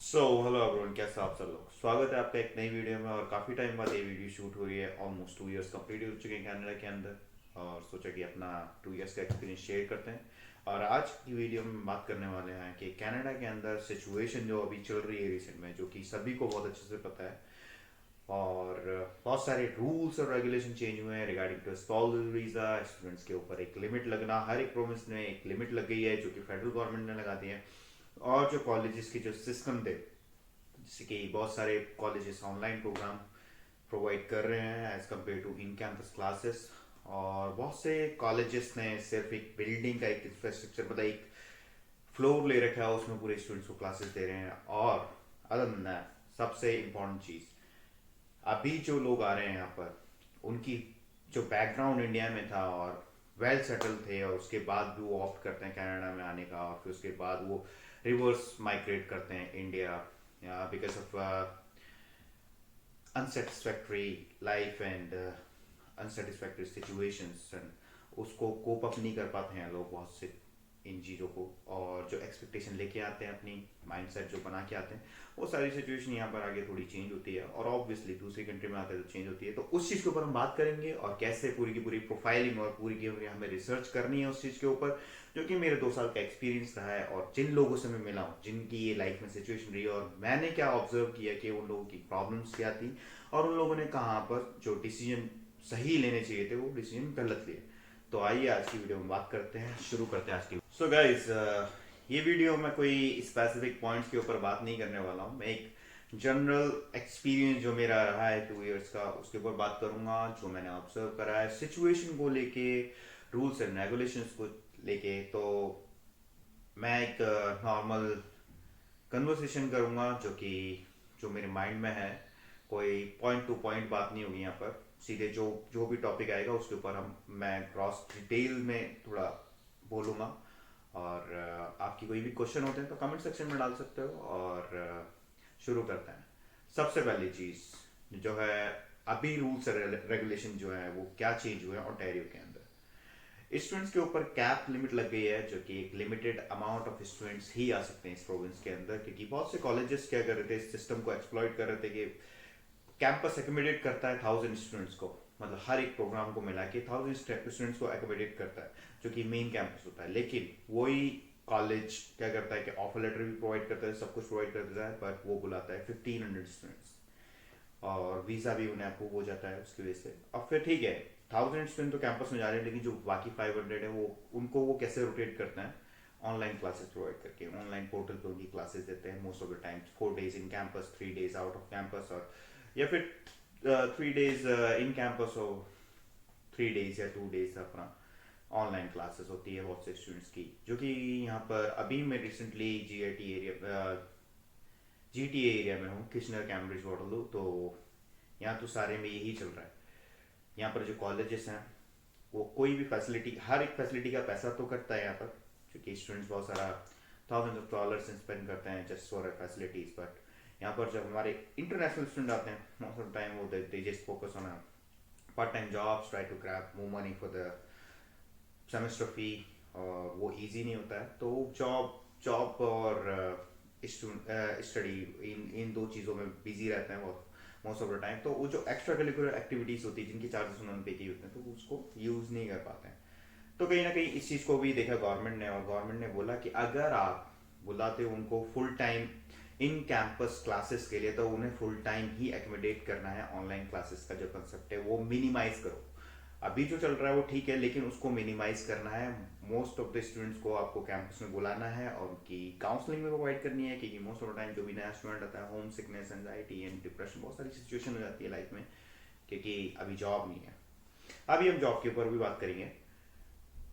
Hello everyone, कैसे आप सब लोग। स्वागत है आपका एक नई वीडियो में। और काफ़ी टाइम बाद ये वीडियो शूट हो रही है। ऑलमोस्ट 2 इयर्स कंप्लीट हो चुके हैं कनाडा के अंदर। और सोचा कि अपना 2 इयर्स का एक्सपीरियंस शेयर करते हैं। और आज की वीडियो में बात करने वाले हैं कि कनाडा के अंदर सिचुएशन जो अभी चल रही है रिसेंट में, जो कि सभी को बहुत अच्छे से पता है। और बहुत सारे रूल्स और रेगुलेशन चेंज हुए हैं रिगार्डिंग टू स्पॉउसल वीज़ा। स्टूडेंट्स के ऊपर एक लिमिट लगना, हर एक प्रोविंस में एक लिमिट लग गई है जो कि फेडरल गवर्नमेंट ने लगा दी है। और जो कॉलेजेस के जो सिस्टम थे, जैसे कि बहुत सारे कॉलेजेस ऑनलाइन प्रोग्राम प्रोवाइड कर रहे हैं as compare to in campus classes. और बहुत से कॉलेजेस ने सिर्फ एक बिल्डिंग का एक इंफ्रास्ट्रक्चर, मतलब एक फ्लोर ले रखा है, उसमें पूरे स्टूडेंट्स को क्लासेस दे रहे हैं। और अदर देन दैट, सबसे इम्पोर्टेंट चीज़, अभी जो लोग आ रहे हैं यहाँ पर, उनकी जो बैकग्राउंड इंडिया में था और वेल सेटल थे, और उसके बाद भी वो ऑप्ट करते हैं कनाडा में आने का, और फिर उसके बाद वो रिवर्स माइग्रेट करते हैं India because of unsatisfactory life and unsatisfactory situations, and उसको कोप अप नहीं कर पाते हैं लोग बहुत से इन चीज़ों को। और जो एक्सपेक्टेशन लेके आते हैं, अपनी माइंडसेट जो बना के आते हैं, वो सारी सिचुएशन यहाँ पर आगे थोड़ी चेंज होती है। और ऑब्वियसली दूसरी कंट्री में आते हैं तो चेंज होती है। तो उस चीज़ के ऊपर हम बात करेंगे, और कैसे पूरी की पूरी प्रोफाइलिंग और पूरी की पूरी हमें रिसर्च करनी है उस चीज़ के ऊपर, जो कि मेरे 2 साल का एक्सपीरियंस रहा है। और जिन लोगों से मैं मिला हूँ, जिनकी ये लाइफ में सिचुएशन रही है, और मैंने क्या ऑब्जर्व किया कि उन लोगों की प्रॉब्लम्स क्या थी, और उन लोगों ने कहाँ पर जो डिसीजन सही लेने चाहिए थे वो डिसीजन गलत लिए। तो आइए आज की वीडियो में बात करते हैं, शुरू करते हैं आज की। सो गाइस, ये वीडियो में कोई स्पेसिफिक पॉइंट्स के ऊपर बात नहीं करने वाला हूँ। मैं एक जनरल एक्सपीरियंस जो मेरा रहा है 2 इयर्स का, उसके ऊपर बात करूंगा, जो मैंने ऑब्जर्व करा है सिचुएशन को लेके, रूल्स एंड रेगुलेशंस को लेके। तो मैं एक नॉर्मल कन्वर्सेशन करूंगा, जो मेरे माइंड में है। कोई पॉइंट टू पॉइंट बात नहीं होगी यहाँ पर। सीधे जो जो भी टॉपिक आएगा उसके ऊपर मैं क्रॉस डिटेल में थोड़ा बोलूँगा। और आपकी कोई भी क्वेश्चन होते हैं तो कमेंट सेक्शन में डाल सकते हो। और शुरू करते हैं। सबसे पहली चीज़ जो है, अभी रूल्स रेगुलेशन जो है वो क्या चेंज हुए हैं ओंटारियो के अंदर। स्टूडेंट्स के ऊपर कैप लिमिट लग गई है, जो कि एक लिमिटेड अमाउंट ऑफ स्टूडेंट्स ही आ सकते हैं इस प्रोविंस के अंदर। क्योंकि बहुत से कॉलेजेस क्या कर रहे थे, इस सिस्टम को एक्सप्लॉइट कर रहे थे कि कैंपस एकोमोडेट करता है 1000 स्टूडेंट्स को, मतलब हर एक प्रोग्राम को मिला के 1000 स्टूडेंट्स को एकोमोडेट करता है, जो कि मेन कैंपस होता है। लेकिन वही कॉलेज क्या करता है कि ऑफर लेटर भी प्रोवाइड करता है, सब कुछ प्रोवाइड कर देता है, पर वो बुलाता है 1500 स्टूडेंट्स। और वीज़ा भी उन्हें अप्रूव हो जाता है उसकी वजह से। अब फिर ठीक है, 1000 स्टूडेंट तो कैंपस में जा रहे हैं, लेकिन जो बाकी 500 है, वो उनको वो कैसे रोटेट करते हैं, ऑनलाइन क्लासेस प्रोवाइड करके। ऑनलाइन पोर्टल पे उनकी क्लासेस देते हैं most of the time, 4 days in campus, 3 days out off campus. और या फिर 3 days इन कैंपस हो, 3 days या 2 days अपना ऑनलाइन क्लासेस होती है बहुत से स्टूडेंट्स की। जो कि यहाँ पर अभी मैं रिसेंटली GTA एरिया में हूँ, किशनर कैम्ब्रिज वाटरलू। तो यहाँ तो सारे में यही चल रहा है। यहाँ पर जो कॉलेजेस हैं, वो कोई भी फैसिलिटी, हर एक फैसिलिटी का पैसा तो करता है यहाँ पर, क्योंकि स्टूडेंट्स बहुत सारा $1000s स्पेंड करते हैं जस्ट फॉर फैसिलिटीज। बट यहाँ पर जब हमारे इंटरनेशनल स्टूडेंट आते हैं, मोस्ट ऑफ टाइम वो they just focus on part time jobs, try to grab more money for the semester fee. और वो इजी नहीं होता है, तो जॉब जॉब और स्टडी, इन दो चीज़ों में बिजी रहते हैं वो मोस्ट ऑफ द टाइम। तो वो जो एक्स्ट्रा करिकुलर एक्टिविटीज़ होती है, जिनके चार्जेस उन्होंने पे किए होते हैं, तो उसको यूज़ नहीं कर पाते हैं। तो कहीं ना कहीं इस चीज़ को भी देखा गवर्नमेंट ने, और गवर्नमेंट ने बोला कि अगर आप बुलाते हो उनको full time in campus classes के लिए, तो उन्हें फुल टाइम ही एकोमोडेट करना है। ऑनलाइन क्लासेस का जो कंसेप्ट है वो मिनिमाइज करो। अभी जो चल रहा है वो ठीक है, लेकिन उसको मिनिमाइज करना है। मोस्ट ऑफ द स्टूडेंट्स को आपको कैंपस में बुलाना है, और उनकी काउंसलिंग में प्रोवाइड करनी है। क्योंकि मोस्ट ऑफ द टाइम जो भी नया स्टूडेंट आता है, home sickness, anxiety and depression, बहुत सारी सिचुएशन हो जाती है लाइफ में, क्योंकि अभी जॉब नहीं है। अभी हम जॉब के ऊपर भी बात करेंगे।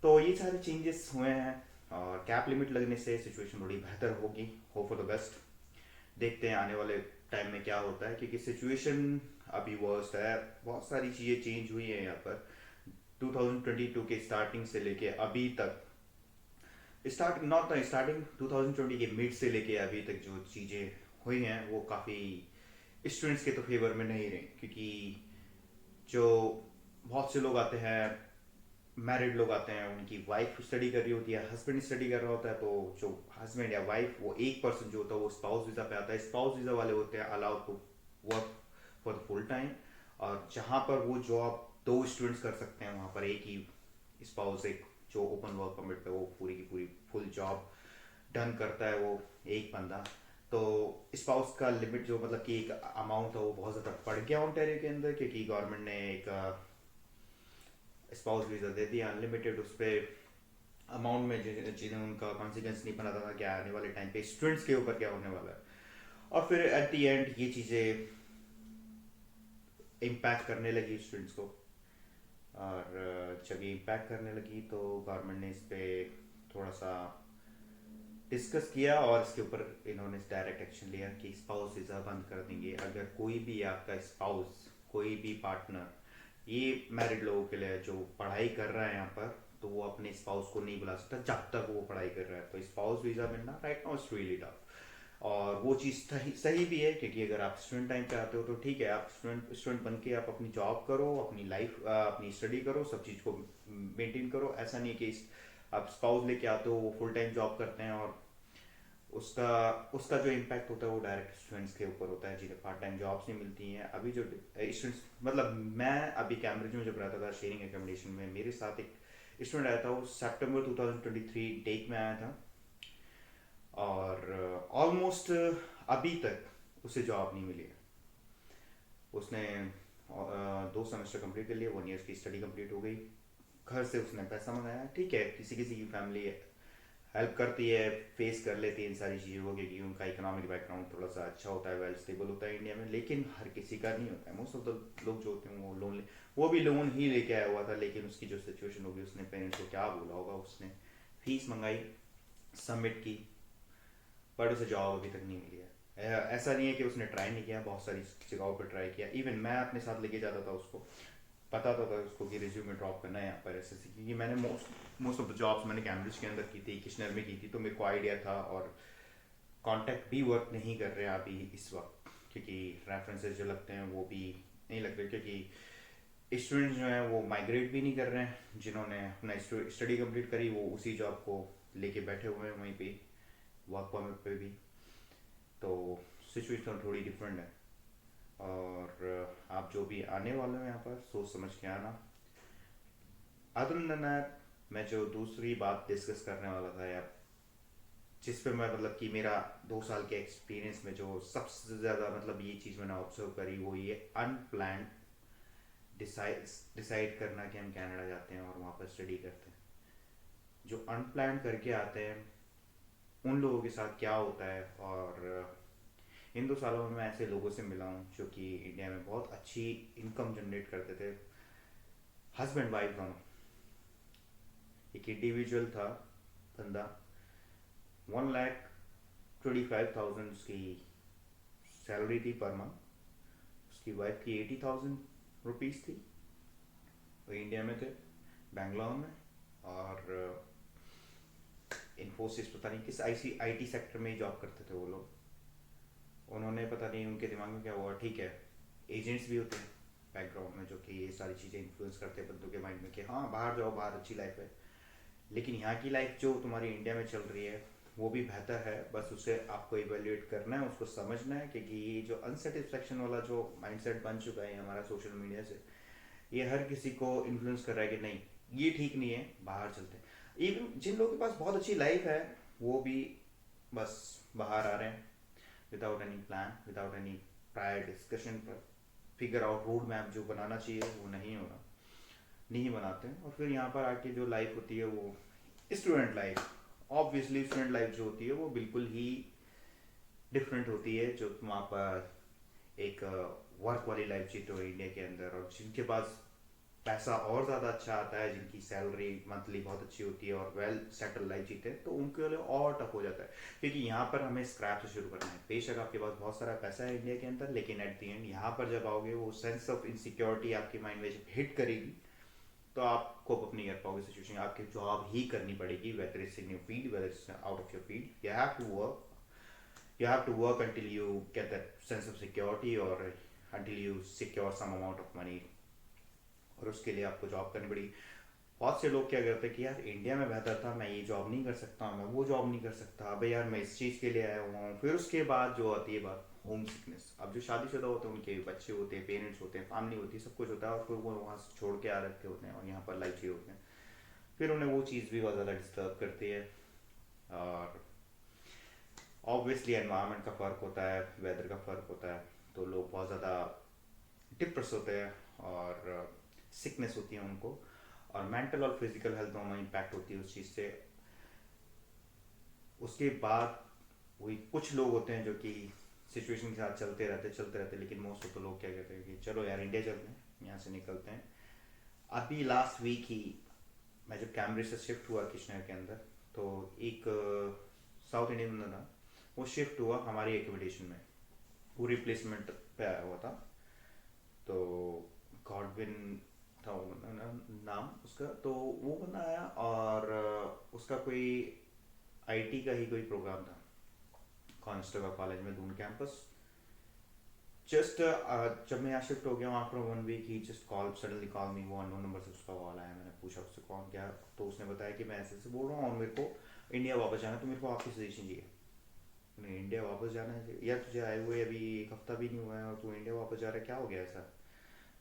तो ये सारे चेंजेस हुए हैं, और कैप लिमिट लगने से सिचुएशन थोड़ी बेहतर होगी। Hope for the best. देखते हैं आने वाले टाइम में क्या होता है, क्योंकि सिचुएशन अभी वर्स्ट है। बहुत सारी चीज़ें चेंज हुई हैं यहाँ पर 2022 के स्टार्टिंग से लेके अभी तक। स्टार्टिंग 2020 के मिड से लेके अभी तक जो चीज़ें हुई हैं, वो काफ़ी स्टूडेंट्स के तो फेवर में नहीं रही। क्योंकि जो बहुत से लोग आते हैं मैरिड लोग आते हैं, उनकी वाइफ स्टडी कर रही होती है, हस्बैंड स्टडी कर रहा होता है, तो जो हस्बैंड या वाइफ वो एक पर्सन जो होता है वो स्पाउस वीज़ा पे आता है। स्पाउस वीज़ा वाले होते हैं allowed to work for the full time, और जहाँ पर वो जॉब दो स्टूडेंट्स कर सकते हैं वहाँ पर एक ही स्पाउस, एक जो ओपन वर्क परमिट पे वो पूरी की पूरी फुल जॉब डन करता है वो एक बंदा। तो स्पाउस का लिमिट जो मतलब कि एक अमाउंट है वो बहुत ज़्यादा बढ़ गया ओंटारियो के अंदर, क्योंकि गवर्नमेंट ने एक स्पाउस वीज़ा दे दिया अनलिमिटेड। उस पर अमाउंट में जिन्हें उनका कॉन्सिक्वेंस नहीं पता था क्या आने वाले टाइम पे स्टूडेंट्स के ऊपर क्या होने वाला है। और फिर एट द एंड ये चीज़ें इम्पैक्ट करने लगी स्टूडेंट्स को, और जब ये इम्पैक्ट करने लगी तो गवर्नमेंट ने इस पर थोड़ा सा डिस्कस किया, और इसके ऊपर इन्होंने डायरेक्ट एक्शन लिया कि स्पाउस वीज़ा बंद कर देंगे। अगर कोई भी आपका स्पाउस, कोई भी पार्टनर, ये मैरिड लोगों के लिए जो पढ़ाई कर रहा है यहाँ पर, तो वो अपने स्पाउस को नहीं बुला सकता जब तक वो पढ़ाई कर रहा है। तो स्पाउस वीज़ा मिलना right now it's really tough. और वो चीज़ सही भी है, क्योंकि अगर आप स्टूडेंट टाइम पे आते हो तो ठीक है, आप स्टूडेंट बन के आप अपनी जॉब करो, अपनी लाइफ अपनी स्टडी करो, सब चीज़ को मेंटेन करो। ऐसा नहीं कि आप स्पाउस लेके आते हो वो फुल टाइम जॉब करते हैं, और उसका उसका जो इम्पैक्ट होता है वो डायरेक्ट स्टूडेंट्स के ऊपर होता है जिन्हें पार्ट टाइम जॉब्स नहीं मिलती हैं। अभी जो स्टूडेंट्स, मतलब मैं अभी कैम्ब्रिज में जब रहता था शेयरिंग एकोमोडेशन में, मेरे साथ एक स्टूडेंट आया था, वो सितंबर 2023 डेट में आया था, और ऑलमोस्ट अभी तक उसे जॉब नहीं मिली है। उसने 2 सेमेस्टर कंप्लीट कर लिए, 1 ईयर की स्टडी कंप्लीट हो गई, घर से उसने पैसा मंगाया। ठीक है, किसी किसी की फैमिली हेल्प करती है, फेस कर लेती है इन सारी चीज़ों को, क्योंकि उनका इकोनॉमिक बैकग्राउंड थोड़ा सा अच्छा होता है, वेल स्टेबल होता है इंडिया में। लेकिन हर किसी का नहीं होता है। मोस्ट ऑफ द लोग जो होते हैं वो लोन, वो भी लोन ही लेके आया हुआ था, लेकिन उसकी जो सिचुएशन होगी, उसने पेरेंट्स को क्या बोला होगा, उसने फीस मंगाई, सबमिट की, बट उसे जॉब अभी तक नहीं मिली है। ऐसा नहीं है कि उसने ट्राई नहीं किया, बहुत सारी जगहों पर ट्राई किया। इवन मैं अपने साथ लेके जाता था उसको, बताता था उसको कि रिज्यूमे ड्रॉप करना है यहाँ पर ऐसे, क्योंकि मैंने मोस्ट ऑफ द जॉब्स मैंने कैम्ब्रिज के अंदर की थी, किशनर में की थी, तो मेरे को आइडिया था। और कॉन्टैक्ट भी वर्क नहीं कर रहे हैं अभी इस वक्त, क्योंकि रेफरेंसेज जो लगते हैं वो भी नहीं लग रहे, क्योंकि स्टूडेंट्स जो हैं वो माइग्रेट भी नहीं कर रहे हैं। जिन्होंने अपना स्टडी कंप्लीट करी वो उसी जॉब को लेके बैठे हुए हैं वहीं पे, वर्क परमिट पे भी। तो सिचुएशन थोड़ी डिफरेंट है। और आप जो भी आने वाले हो यहाँ पर सोच समझ के आना। अदर देन दैट, मैं जो दूसरी बात डिस्कस करने वाला था यार, जिस पे मैं मतलब कि मेरा 2 साल के एक्सपीरियंस में जो सबसे ज़्यादा मतलब ये चीज़ मैंने ऑब्जर्व करी, वो ये अनप्लान डिसाइड करना कि हम कनाडा जाते हैं और वहाँ पर स्टडी करते हैं। जो अनप्लान करके आते हैं उन लोगों के साथ क्या होता है। और इन 2 सालों में मैं ऐसे लोगों से मिला हूँ जो कि इंडिया में बहुत अच्छी इनकम जनरेट करते थे, हस्बैंड वाइफ दोनों। एक इंडिविजुअल था बंदा, 1,25,000 उसकी सैलरी थी पर मंथ। उसकी वाइफ की 80,000 रुपीज़ थी। वो इंडिया में थे, बेंगलोर में। और इन्फोसिस पता नहीं किस आईटी सेक्टर में ही जॉब करते थे वो लोग। उन्होंने पता नहीं उनके दिमाग में क्या हुआ, ठीक है, एजेंट्स भी होते हैं बैकग्राउंड में जो कि ये सारी चीज़ें इन्फ्लुएंस करते हैं बंदों के माइंड में कि हाँ बाहर जाओ, बाहर अच्छी लाइफ है। लेकिन यहाँ की लाइफ जो तुम्हारी इंडिया में चल रही है वो भी बेहतर है, बस उसे आपको इवेल्युएट करना है, उसको समझना है। क्योंकि ये जो अनसेटिस्फेक्शन वाला जो माइंडसेट बन चुका है हमारा सोशल मीडिया से, ये हर किसी को इन्फ्लुएंस कर रहा है कि नहीं ये ठीक नहीं है, बाहर चलते हैं। इवन जिन लोगों के पास बहुत अच्छी लाइफ है वो भी बस बाहर आ रहे हैं without any plan, without any prior discussion, पर फिगर आउट रोड मैप जो बनाना चाहिए वो नहीं हो रहा, नहीं बनाते हैं। और फिर यहाँ पर आके जो लाइफ होती है वो student life, obviously student life जो होती है वो बिल्कुल ही डिफरेंट होती है। जो तुम आप एक वर्क वाली लाइफ जीते हो इंडिया के अंदर, और जिनके पास पैसा और ज़्यादा अच्छा आता है, जिनकी सैलरी मंथली बहुत अच्छी होती है और वेल सेटल लाइफ जीते हैं, तो उनके लिए और टफ हो जाता है। क्योंकि यहाँ पर हमें स्क्रैप से शुरू करना है। बेशक आपके पास बहुत सारा पैसा है इंडिया के अंदर, लेकिन एट दी एंड यहाँ पर जब आओगे वो सेंस ऑफ इनसिक्योरिटी आपके माइंड में जब हिट करेगी, तो आप कोप अप नहीं कर पाओगे सिचुएशन। आपकी जॉब ही करनी पड़ेगी, whether it's in your field, whether it's out of your field. You have to work until you get that sense of security, or until you secure some amount of money, और उसके लिए आपको job करनी पड़ेगी। बहुत से लोग क्या करते हैं कि यार इंडिया में बेहतर था, मैं ये जॉब नहीं कर सकता, मैं वो जॉब नहीं कर सकता, अबे यार मैं इस चीज़ के लिए आया हुआ हूँ। फिर उसके बाद जो आती है बात होम सिकनेस। अब जो शादीशुदा होते हैं उनके बच्चे होते हैं, पेरेंट्स होते हैं, फैमिली होती है, सब कुछ होता है, और फिर वो वहाँ से छोड़ के आ रखे होते हैं और यहाँ पर लाइफ चाहिए होते हैं। फिर उन्हें वो चीज़ भी बहुत ज़्यादा डिस्टर्ब करती है। और ऑब्वियसली एनवायरनमेंट का फ़र्क होता है, वेदर का फ़र्क होता है, तो लोग बहुत ज़्यादा डिप्रेस होते हैं और सिकनेस होती है उनको। और मेंटल और फिजिकल हेल्थ दोनों इम्पैक्ट होती है उस चीज़ से। उसके बाद वही कुछ लोग होते हैं जो कि सिचुएशन के साथ चलते रहते, लेकिन मोस्ट ऑफ द लोग क्या कहते हैं कि चलो यार इंडिया चलते हैं, यहाँ से निकलते हैं। अभी लास्ट वीक ही मैं जब कैम्ब्रिज से शिफ्ट हुआ किशनर के अंदर, तो एक साउथ इंडियन बंदा था, वो शिफ्ट हुआ हमारी एकोमोडेशन में। वो रिप्लेसमेंट पे आया हुआ था। तो गॉडविन था वो बंदा नाम उसका। तो वो बंदा आया और उसका कोई आईटी का ही कोई प्रोग्राम था कॉन्स्टेबल कॉलेज में, दून कैंपस। जस्ट जब मैं यहाँ शिफ्ट हो गया हूँ आफ्टर 1 वीक ही just call suddenly call me, वो अननोन नंबर से उसका कॉल आया। मैंने पूछा उससे कौन क्या, तो उसने बताया कि मैं ऐसे ऐसे बोल रहा हूँ और मेरे को इंडिया वापस जाना है, तो मेरे को आपकी सजेशन चाहिए। नहीं, इंडिया वापस जाना है यार, तुझे आए हुए अभी एक हफ्ता भी नहीं हुआ है और तू इंडिया वापस जा रहा है, क्या हो गया ऐसा?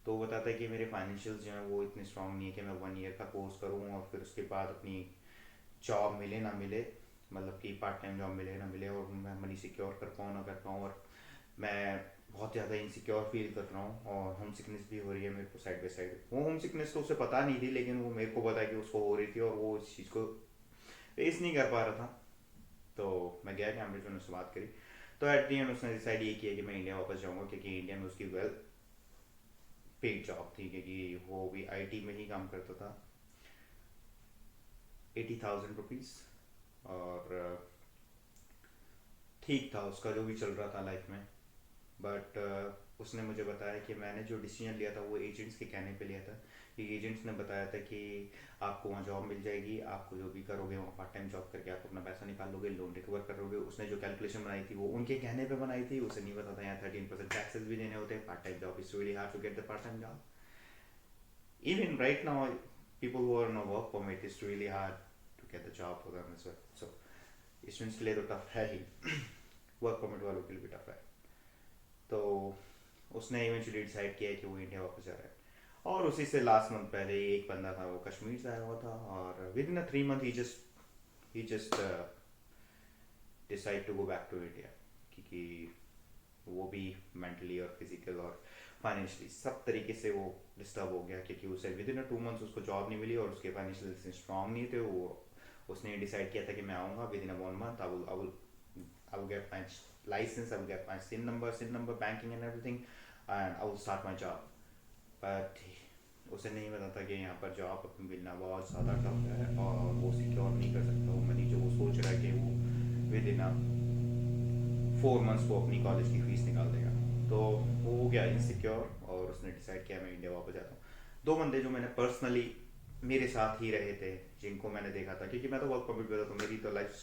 तो वो बताता है कि मेरे फाइनेंशियल जो है वो इतने स्ट्रांग नहीं है कि मैं 1 ईयर का कोर्स करूँ और फिर उसके बाद अपनी जॉब मिले ना मिले, मतलब कि पार्ट टाइम जॉब मिले ना मिले, और मैं मनी सिक्योर कर पाऊँ ना कर पाऊँ। और मैं बहुत ज़्यादा इनसिक्योर फील कर रहा हूँ और होम सिकनेस भी हो रही है मेरे को साइड बाई साइड। वो होम सिकनेस तो उसे पता नहीं थी, लेकिन वो मेरे को पता है कि उसको हो रही थी और वो इस चीज़ को फेस नहीं कर पा रहा था। तो मैं गया कैम्ब्रिज में, उससे बात करी। तो एट दी एंड उसने डिसाइड ये किया कि मैं इंडिया वापस जाऊँगा, क्योंकि इंडिया में उसकी वेल पेड जॉब थी, क्योंकि वो भी आईटी में ही काम करता था। 80,000 रुपीज़। और ठीक था उसका जो भी चल रहा था लाइफ में। बट उसने मुझे बताया कि मैंने जो डिसीजन लिया था वो एजेंट्स के कहने पे लिया था, कि एजेंट्स ने बताया था कि आपको वहाँ जॉब मिल जाएगी, आपको जो भी करोगे वहाँ पार्ट टाइम जॉब करके आप अपना पैसा निकाल लोगे, लोन रिकवर करोगे। उसने जो कैलकुलेशन बनाई थी वो उनके कहने पे बनाई थी, उसे नहीं पता था यहाँ 13% टैक्सेस भी देने होते हैं, part time job is really hard to get the part time job. Even right now, people who are on a work permit, it's really hard to get the job for them as well. So students के लिए तो tough है ही, work permit वालों के लिए भी tough है। तो उसने इवेंचुअली डिसाइड किया कि वो इंडिया वापस जा रहा है। और उसी से लास्ट मंथ पहले ही एक बंदा था, वो कश्मीर से आया हुआ था, और विद इन 3 मंथ ही just decide to go back to India, क्योंकि वो भी मेंटली और फिजिकल और फाइनेंशियली सब तरीके से वो डिस्टर्ब हो गया, क्योंकि उसे विद इन 2 मंथ्स उसको जॉब नहीं मिली और उसके फाइनेंशियल स्ट्रॉन्ग नहीं थे वो। उसने डिसाइड किया था कि मैं आऊँगा with in 1 month, I will get my license, I will get my SIN number, banking and everything, and I will start my job. But उसे नहीं पता था कि यहाँ पर जॉब मिलना बहुत ज़्यादा टफ है और वो सिक्योर नहीं कर सकता वो मनी जो वो सोच रहा है कि वो विद इन 4 मंथ्स को अपनी कॉलेज की फीस निकाल देगा। तो वो हो गया इनसिक्योर और उसने डिसाइड किया मैं इंडिया वापस जाता हूँ। 2 बंदे जो मैंने पर्सनली मेरे साथ ही रहे थे, जिनको मैंने देखा था, क्योंकि मैं तो वर्क परमिट पे था, तो मेरी तो लाइफ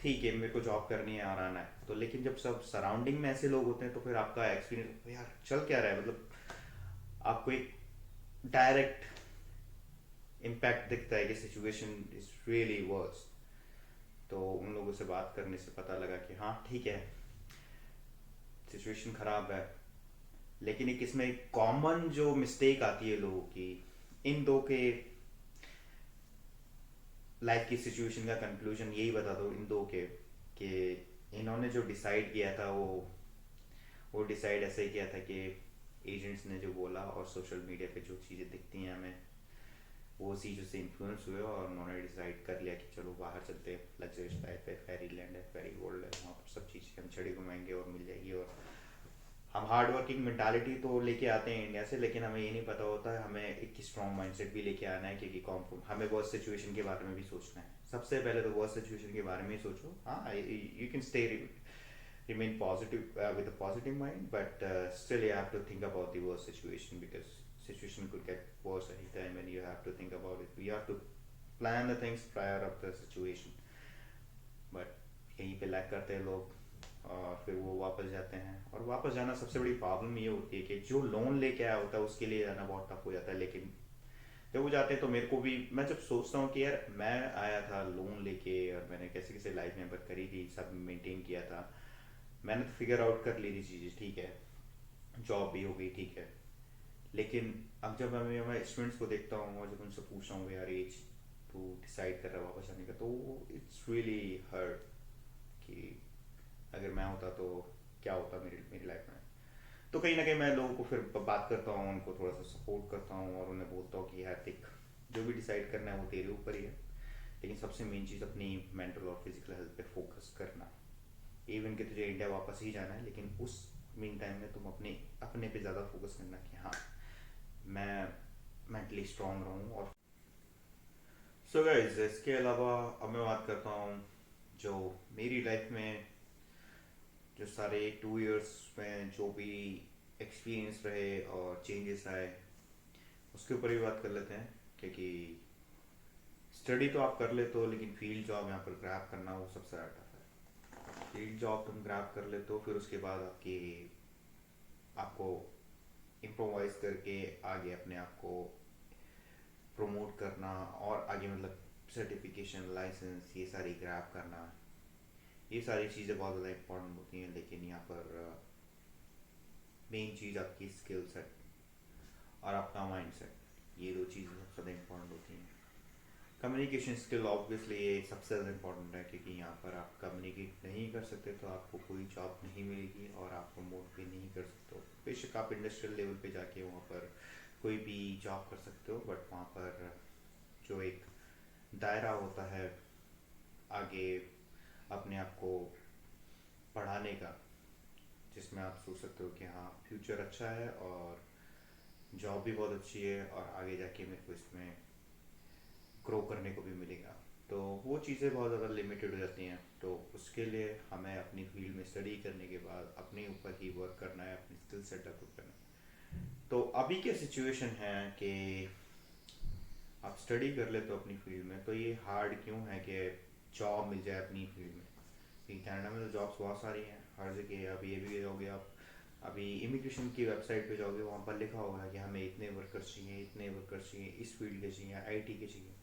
ठीक है, मेरे को जॉब करनी है और आना है। तो लेकिन जब सब सराउंडिंग में ऐसे लोग होते हैं तो फिर आपका एक्सपीरियंस यार चल क्या रहा है, मतलब आपको एक डायरेक्ट इम्पैक्ट दिखता है कि सिचुएशन इज रियली वर्स। तो उन लोगों से बात करने से पता लगा कि हाँ ठीक है, सिचुएशन ख़राब है, लेकिन एक इसमें कॉमन जो मिस्टेक आती है लोगों की, इन दो के लाइफ की सिचुएशन का कंक्लूजन यही बता दो इन दो के, कि इन्होंने जो डिसाइड किया था वो डिसाइड ऐसे ही किया था कि एजेंट्स ने जो बोला और सोशल मीडिया पे जो चीज़ें दिखती हैं हमें, वो चीज़ों से इन्फ्लुएंस हुए और उन्होंने डिसाइड कर लिया कि चलो बाहर चलते हैं, लग्जरियस लाइफ है, फेरी लैंड है, फेरी वर्ल्ड है, वहाँ पर सब चीज़ें हम छड़ी घुमाएंगे और मिल जाएगी। और हम हार्ड वर्किंग मेंटालिटी तो लेके आते हैं इंडिया से, लेकिन हमें ये नहीं पता होता है हमें एक स्ट्रॉन्ग माइंडसेट भी लेके आना है, क्योंकि हमें वर्स्ट सिचुएशन के बारे में भी सोचना है। सबसे पहले तो वर्स्ट सिचुएशन के बारे में ही सोचो। हाँ, you can stay remain positive with a positive mind, but still you have to think about the worst situation, because situation could get worse anytime and you have to think about it. You have to plan the things prior of the situation. But यहीं पे lag करते हैं लोग और फिर वो वापस जाते हैं। और वापस जाना सबसे बड़ी प्रॉब्लम ये होती है कि जो लोन लेके आया होता है उसके लिए जाना बहुत टफ हो जाता है, लेकिन जब वो जाते हैं तो मेरे को भी, मैं जब सोचता हूँ कि यार मैं आया था लोन लेके और मैंने कैसे कैसे लाइफ में करी थी, सब मेंटेन किया था, मैंने तो फिगर आउट कर ली थी चीज़ें, ठीक है, जॉब भी हो गई, ठीक है। लेकिन अब जब मैं स्टूडेंट्स को देखता हूँ और जब उनसे पूछता हूँ यार एज तू डिसाइड कर रहा है वापस आने का, तो इट्स रियली हर्ट कि अगर मैं होता तो क्या होता मेरी मेरी लाइफ में। तो कहीं ना कहीं मैं लोगों को फिर बात करता हूँ, उनको थोड़ा सा सपोर्ट करता हूँ और उन्हें बोलता हूँ कि यार देख, जो भी डिसाइड करना है वो तेरे ऊपर ही है, लेकिन सबसे मेन चीज़ अपनी मेंटल और फिजिकल हेल्थ पे फोकस करना। इवन कि तुझे इंडिया वापस ही जाना है, लेकिन उस मीन टाइम में तुम अपने अपने पे ज़्यादा फोकस करना कि हाँ मैं मेंटली स्ट्रांग रहूँ। और सो गाइस, इसके अलावा अब मैं बात करता हूँ जो मेरी लाइफ में जो सारे 2 इयर्स में जो भी एक्सपीरियंस रहे और चेंजेस आए, उसके ऊपर भी बात कर लेते हैं। क्योंकि स्टडी तो आप कर लेते हो, लेकिन फील्ड जॉब यहाँ पर ग्रैब करना वो सबसे ज़्यादा टफ है। फील्ड जॉब तुम ग्रैब कर लेते हो, फिर उसके बाद आपको इम्प्रोवाइज करके आगे अपने आप को प्रमोट करना और आगे मतलब सर्टिफिकेशन, लाइसेंस, ये सारी ग्रैब करना, ये सारी चीज़ें बहुत ज़्यादा इंपॉर्टेंट होती हैं। लेकिन यहाँ पर मेन चीज़ आपकी स्किल सेट और आपका माइंड सेट, ये दो चीज़ें सबसे ज़्यादा इंपॉर्टेंट होती हैं। कम्युनिकेशन स्किल ऑब्वियसली ये सबसे ज़्यादा इंपॉर्टेंट है, क्योंकि यहाँ पर आप कम्युनिकेट नहीं कर सकते तो आपको कोई जॉब नहीं मिलेगी और आप प्रमोट भी नहीं कर सकते हो। बेशक आप इंडस्ट्रियल लेवल पे जाके वहाँ पर कोई भी जॉब कर सकते हो, बट वहाँ पर जो एक दायरा होता है आगे अपने आप को पढ़ाने का, जिसमें आप सोच सकते हो कि हाँ फ्यूचर अच्छा है और जॉब भी बहुत अच्छी है और आगे जाके मेरे को इसमें ग्रो करने को भी मिलेगा, तो वो चीज़ें बहुत ज़्यादा लिमिटेड हो जाती हैं। तो उसके लिए हमें अपनी फील्ड में स्टडी करने के बाद अपने ऊपर ही वर्क करना है, अपनी स्किल सेट डेवलप करना है। तो अभी क्या सिचुएशन है कि आप स्टडी कर लेते हो अपनी फील्ड में, तो ये हार्ड क्यों है कि जॉब मिल जाए अपनी फील्ड में? क्योंकि कनाडा में तो जॉब्स बहुत सारी हैं हर जगह। अभी ये भी जाओगे आप, अभी इमिग्रेशन की वेबसाइट पे जाओगे, वहाँ पर लिखा होगा कि हमें इतने वर्कर्स चाहिए, इतने वर्कर्स चाहिए, इस फील्ड के चाहिए, आईटी के चाहिए।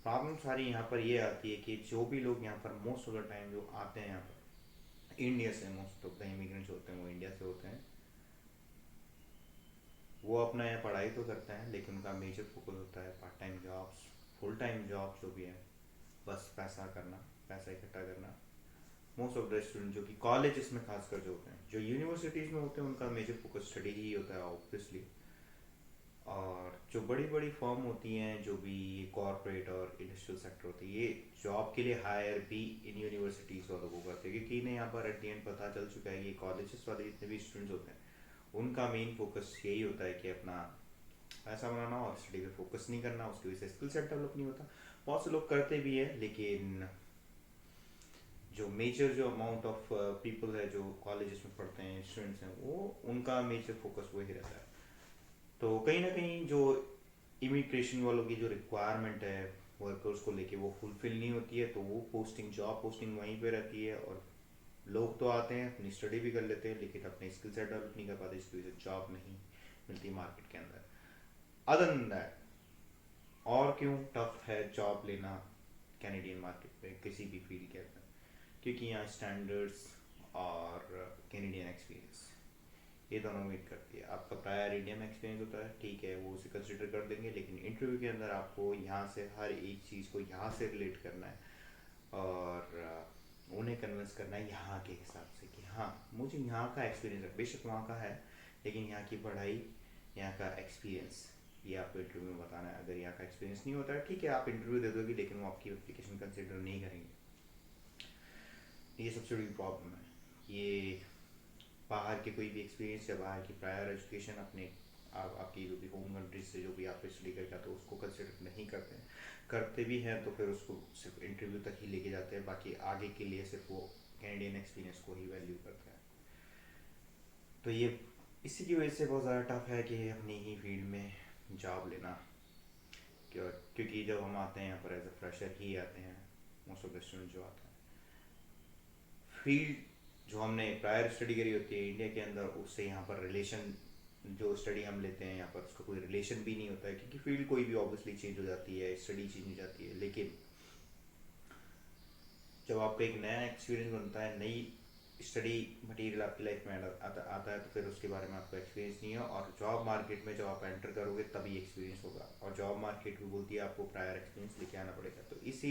प्रॉब्लम सारी यहाँ पर ये आती है कि जो भी लोग यहाँ पर मोस्ट ऑफ द टाइम जो आते हैं यहाँ पर इंडिया से, मोस्ट ऑफ द इमिग्रेंट्स होते हैं वो इंडिया से होते हैं। वो अपना यहाँ पढ़ाई तो करते हैं, लेकिन उनका मेजर फोकस होता है part time jobs, full time job जो भी है, बस पैसा करना, पैसा इकट्ठा करना। मोस्ट ऑफ द स्टूडेंट जो कि कॉलेजेस में खासकर जो होते हैं, जो यूनिवर्सिटीज़ में होते हैं, उनका मेजर फोकस स्टडी ही होता है ऑब्वियसली। और जो बड़ी बड़ी फर्म होती हैं, जो भी कॉरपोरेट और इंडस्ट्रियल सेक्टर होती है, ये जॉब के लिए हायर भी इन यूनिवर्सिटीज़ वालों को करते हैं, क्योंकि इन्हें यहाँ पर एट द एंड पता चल चुका है कि कॉलेजेस वाले जितने भी स्टूडेंट्स होते हैं, उनका मेन फोकस यही होता है कि अपना पैसा बनाना और स्टडी पे फोकस नहीं करना, उसकी वजह से स्किल सेट डेवलप नहीं होता। बहुत से लोग करते भी है, लेकिन जो मेजर जो अमाउंट ऑफ पीपल है जो कॉलेजेस में पढ़ते हैं, स्टूडेंट्स हैं, वो उनका मेजर फोकस वही रहता है। तो कहीं ना कहीं जो इमिग्रेशन वालों की जो रिक्वायरमेंट है वर्कर्स को लेके वो फुलफिल नहीं होती है, तो वो पोस्टिंग, जॉब पोस्टिंग वहीं पे रहती है। और लोग तो आते हैं, अपनी स्टडी भी कर लेते हैं, लेकिन अपने स्किल सेट डेवलप नहीं कर पाते, इसकी वजह से जॉब नहीं मिलती मार्केट के अंदर। अदर देन दैट, और क्यों टफ है जॉब लेना कैनेडियन मार्केट में किसी भी फील्ड के अंदर? क्योंकि यहाँ स्टैंडर्ड्स और कैनेडियन एक्सपीरियंस, ये दोनों मीट करती है। आपका प्रायर इंडिया में एक्सपीरियंस होता है, ठीक है, वो उसे कंसिडर कर देंगे, लेकिन इंटरव्यू के अंदर आपको यहाँ से हर एक चीज़ को यहाँ से रिलेट करना है और उन्हें कन्विंस करना है यहाँ के हिसाब से कि हाँ मुझे यहाँ का एक्सपीरियंस है, बेशक वहाँ का है, लेकिन यहाँ की पढ़ाई, यहाँ का एक्सपीरियंस, ये आपको इंटरव्यू में बताना है। अगर यहाँ का एक्सपीरियंस नहीं होता है, ठीक है, आप इंटरव्यू दे दोगे, लेकिन वो आपकी एप्लीकेशन कंसिडर नहीं करेंगे। ये सबसे बड़ी प्रॉब्लम है। ये बाहर के कोई भी एक्सपीरियंस या बाहर की प्रायर एजुकेशन अपने आपकी जो भी होम कंट्री से जो भी आप स्टडी करके आते हो उसको कंसिडर नहीं करते हैं। करते भी हैं तो फिर उसको सिर्फ इंटरव्यू तक ही लेके जाते हैं, बाकी आगे के लिए सिर्फ वो कैनेडियन एक्सपीरियंस को ही वैल्यू करते हैं। तो ये इसी की वजह से बहुत ज़्यादा टफ है कि अपनी ही फील्ड में जॉब लेना। क्योंकि जब हम आते हैं यहाँ पर एज अ फ्रेशर ही आते हैं, मोस्ट ऑफ द स्टूडेंट जो आते हैं, फील्ड जो हमने प्रायर स्टडी करी होती है इंडिया के अंदर, उससे यहाँ पर रिलेशन जो स्टडी हम लेते हैं यहाँ पर उसका कोई रिलेशन भी नहीं होता है, क्योंकि फील्ड कोई भी ऑब्वियसली चेंज हो जाती है, स्टडी चेंज हो जाती है। लेकिन जब आपका एक नया एक्सपीरियंस बनता है, नई स्टडी मटेरियल आपकी लाइफ में आता है, तो फिर उसके बारे में आपको एक्सपीरियंस नहीं है, और जॉब मार्केट में जब आप एंटर करोगे तभी एक्सपीरियंस होगा, और जॉब मार्केट भी बोलती है आपको प्रायर एक्सपीरियंस लेके आना पड़ेगा। तो इस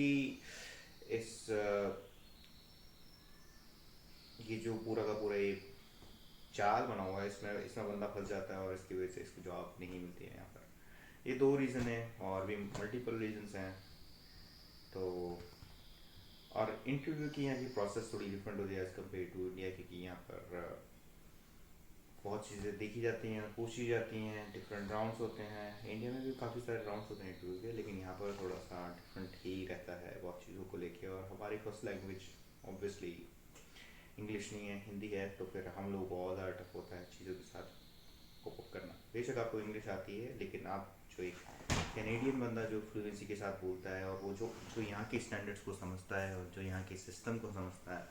ये जो पूरा का पूरा ये चाल बना हुआ है, इसमें इसमें बंदा फंस जाता है, और इसकी वजह से इसको जॉब नहीं मिलती है यहाँ पर। ये दो रीज़न है, और भी मल्टीपल रीजंस हैं। तो और इंटरव्यू की यहाँ की प्रोसेस थोड़ी डिफरेंट होती है एज़ कम्पेयर टू इंडिया, क्योंकि यहाँ पर बहुत चीज़ें देखी जाती हैं, पूछी जाती हैं, डिफरेंट राउंड्स होते हैं। इंडिया में भी काफ़ी सारे राउंड्स होते हैं इंटरव्यू के, लेकिन यहाँ पर थोड़ा सा डिफरेंट ही रहता है बहुत चीज़ों को लेके। और हमारी फर्स्ट लैंग्वेज ऑब्वियसली इंग्लिश नहीं है, हिंदी है, तो फिर हम लोग बहुत ज़्यादा टफ होता है चीज़ों के साथ कोप अप करना। बेशक आपको इंग्लिश आती है, लेकिन आप जो एक कैनेडियन बंदा जो फ्लुएंसी के साथ बोलता है, और वो जो जो यहाँ के स्टैंडर्ड्स को समझता है, और जो यहाँ के सिस्टम को समझता है,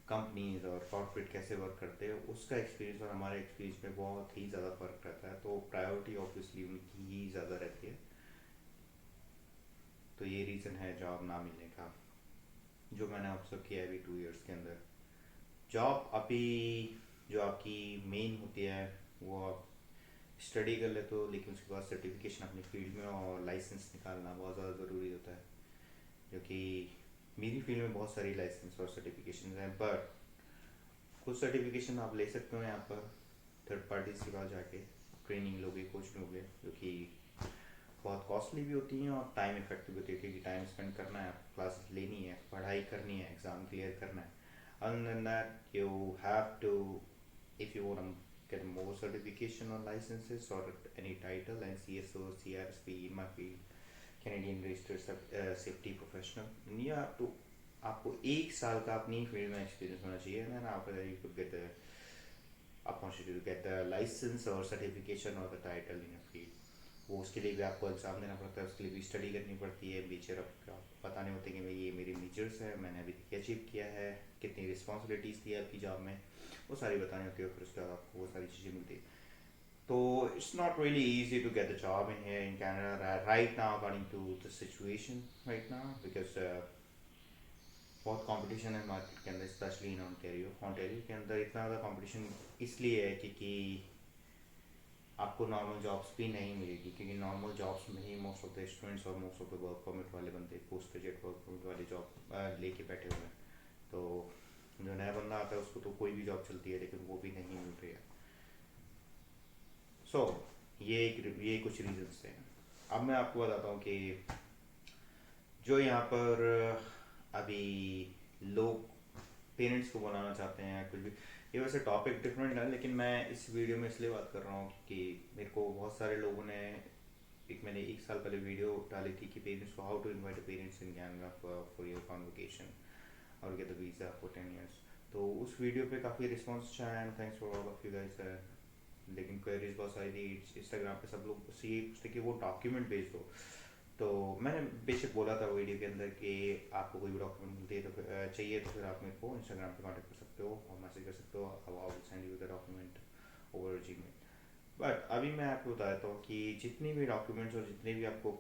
कंपनीज और कॉर्पोरेट कैसे वर्क करते हैं, उसका एक्सपीरियंस और हमारे एक्सपीरियंस में बहुत ही ज़्यादा फ़र्क रहता है। तो प्रायोरिटी ऑब्वियसली उनकी ही ज़्यादा रहती है। तो ये रीज़न है जॉब ना मिलने का, जो मैंने ऑब्जर्व किया है अभी 2 इयर्स के अंदर। जॉब अभी जो आपकी मेन होती है, वो आप स्टडी कर ले तो, लेकिन उसके बाद सर्टिफिकेशन अपनी फील्ड में और लाइसेंस निकालना बहुत ज़्यादा ज़रूरी होता है, जो कि मेरी फील्ड में बहुत सारी लाइसेंस और सर्टिफिकेशन हैं। बट कुछ सर्टिफिकेशन आप ले सकते हो यहाँ पर थर्ड पार्टीज के पास जाके, ट्रेनिंग लोगे, कोच लोगे, जो कि बहुत कॉस्टली भी होती हैं और टाइम इफेक्टिव होती है, क्योंकि टाइम स्पेंड करना है, क्लासेस लेनी है, पढ़ाई करनी है, एग्ज़ाम क्लियर करना है। Other than that, you have to, if you want to get more certification or licenses or any title, and CSO, CRSP in my field, Canadian Registered Safety Professional, and you have to, आपको 1 साल का अपनी field में experience होना चाहिए, and after that you could get the opportunity to get the license or certification or the title in your field. वो उसके लिए भी आपको एग्ज़ाम देना पड़ता है, उसके लिए भी स्टडी करनी पड़ती है। मेजर आपको बताने होते हैं कि भाई ये मेरे मेजर्स है, मैंने अभी तक अचीव किया है, कितनी रिस्पॉन्सिबिलिटीज़ थी आपकी जॉब में, वो सारी बतानी होती है। फिर उसके बाद आपको वो सारी चीज़ें मिलती है। तो it's not really easy to get the job in here in Canada right now, according to the situation right now, because बहुत कंपटीशन है मार्केट के अंदर, स्पेशली इन ऑन्टेरियो के अंदर इतना ज़्यादा कंपटीशन इसलिए है क्योंकि आपको नॉर्मल जॉब्स भी नहीं मिलेगी, क्योंकि नॉर्मल जॉब्स में ही मोस्ट ऑफ द स्टूडेंट्स और most of the work permit वाले बंदे पोस्ट ग्रेजुएट वर्क परमिट वाले जॉब लेके बैठे हुए हैं। तो जो नया बंदा आता है उसको तो कोई भी जॉब चलती है, लेकिन वो भी नहीं मिल रही है। सो ये कुछ रीजंस थे। अब मैं आपको बताता हूँ कि जो यहाँ पर अभी लोग पेरेंट्स को बनाना चाहते हैं कुछ भी, ये वैसे टॉपिक डिफरेंट है, लेकिन मैं इस वीडियो में इसलिए बात कर रहा हूँ कि मेरे को बहुत सारे लोगों ने मैंने 1 साल पहले वीडियो डाली थी कि पेरेंट्स को how to invite parents in Canada for your convocation और get the visa for 10 years। तो उस वीडियो पे काफ़ी रिस्पॉन्स अच्छा है, and thanks for all of you guys. लेकिन क्वेरीज बहुत सारी थी इंस्टाग्राम पे, सब लोग बस ये पूछते कि वो डॉक्यूमेंट भेज दो। तो मैंने बेशक बोला था वीडियो के अंदर कि आपको कोई भी डॉक्यूमेंट मिलती है तो चाहिए तो फिर आप मेरे को इंस्टाग्राम पे कांटेक्ट कर सकते हो और मैसेज कर सकते हो, I will send you the document over Gmail. But अभी मैं आपको बता देता हूँ कि जितनी भी डॉक्यूमेंट्स और जितने भी आपको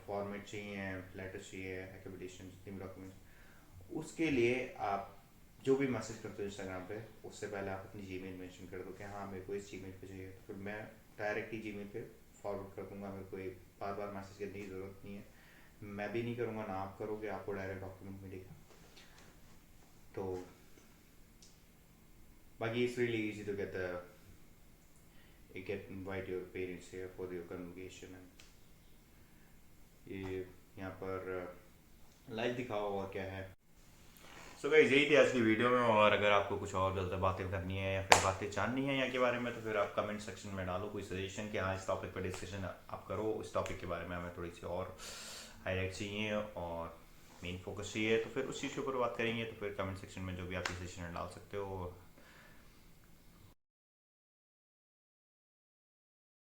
फॉर्मेट चाहिए, लेटर्स चाहिए, एक्रेडिटेशन, जितने भी डॉक्यूमेंट्स, उसके लिए आप जो भी मैसेज करते हो इंस्टाग्राम पे, उससे पहले आप अपनी जीमेल मेंशन कर दो कि हाँ मेरे को इस जीमेल पे चाहिए, तो फिर मैं डायरेक्ट ही जीमेल पे फॉरवर्ड कर दूंगा। मेरे को बार बार मैसेज करने की ज़रूरत नहीं है, मैं भी नहीं करूँगा ना आप करोगे, आपको डायरेक्ट डॉक्यूमेंट मिलेगा। तो बाकी it's really easy to get invite your parents here for your convocation, and ये यहाँ पर लाइव दिखाओ और क्या है। सो गाइस यही थी आज की वीडियो में, और अगर आपको कुछ और ज़्यादा बातें करनी है या फिर बातें जाननी है यहाँ के बारे में, तो फिर आप कमेंट सेक्शन में डालो कोई सजेशन कि हाँ इस टॉपिक पर डिस्कशन आप करो, इस टॉपिक के बारे में हमें थोड़ी सी और हाईलाइट चाहिए और मेन फोकस चाहिए, तो फिर उस चीज़ के ऊपर बात करेंगे। तो फिर कमेंट सेक्शन में जो भी आप सजेशन डाल सकते हो